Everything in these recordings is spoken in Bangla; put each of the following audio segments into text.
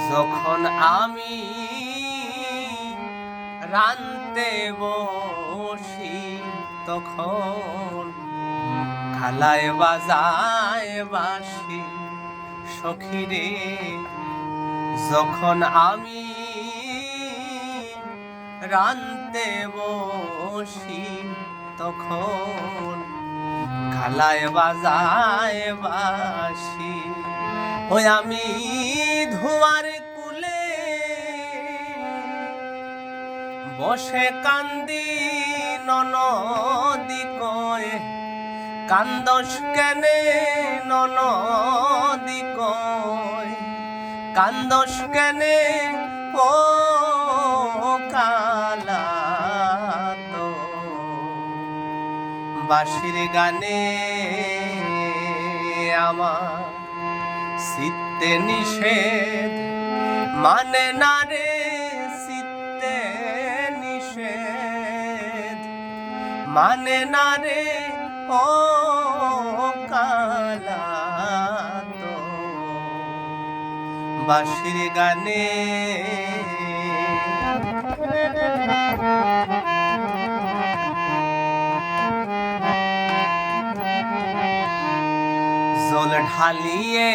যখন আমি রানতে বসি তখন খালায় বাজায় বাঁশি সখীরে। যখন আমি রানতে বসি তখন খালায় বাজায় বাঁশি। ওই আমি ধোয়ার কুলে বসে কান্দি ননদি কয়, কান্দস কেনে ননদি কয়, কান্দস কেনে ও কালা তো বাঁশির গানে আমার চিত্তে নিষেধ মানে না রে, চিত্তে নিষেধ মানে না রে ও কালা তো বাঁশির গানে। জল ঢালিয়ে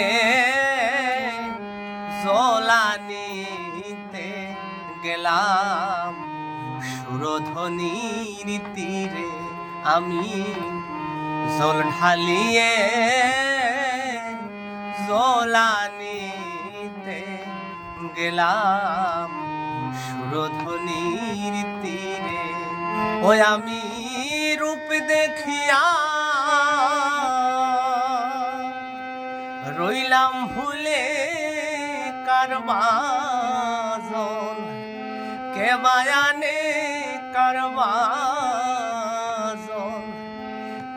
জলানিতে গেলাম সুরধ্বনির তীরে আমি। জল ঢালিয়ে জলানিতে গেলাম সুরধ্বনির তীরে। ওই আমি রূপ দেখিয়া রইলাম ভুলে কারবাজন, কে বায়ানে কারবাজন,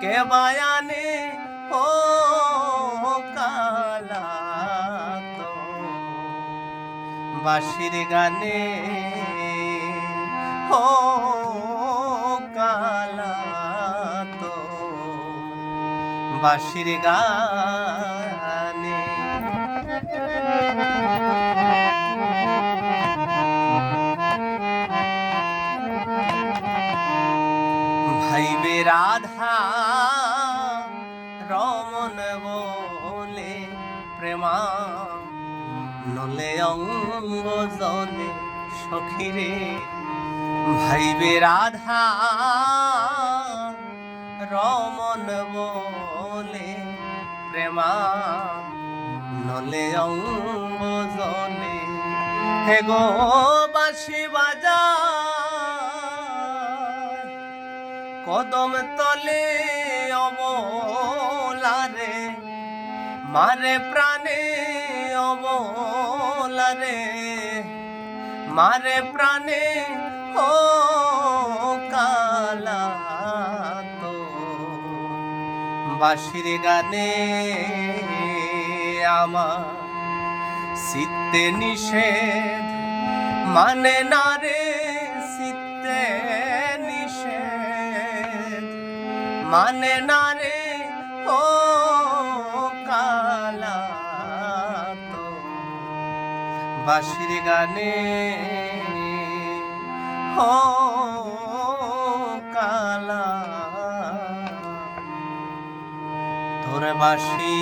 কে বায়ানে ও কালা তো বাঁশির গানে ও কালা তো বাঁশির গানে। ভাইবে রাধা রমন বলে প্রেমা নলে অঙ্গ জলে সখীরে। ভাইবে রাধা রমন বলে প্রেমা নলে অঙ্গ জলে। হে গো বাঁশি বাজা কদম তলে অবলারে, মারে প্রাণে অবলারে, মারে প্রাণে ও কালা তো বাঁশির গানে আমার চিত্তে নিষেধ মানে না রে, চিত্তে নিষেধ মানে না রে ও কালা তো বাঁশির গানে ও কালা তোর বাঁশি।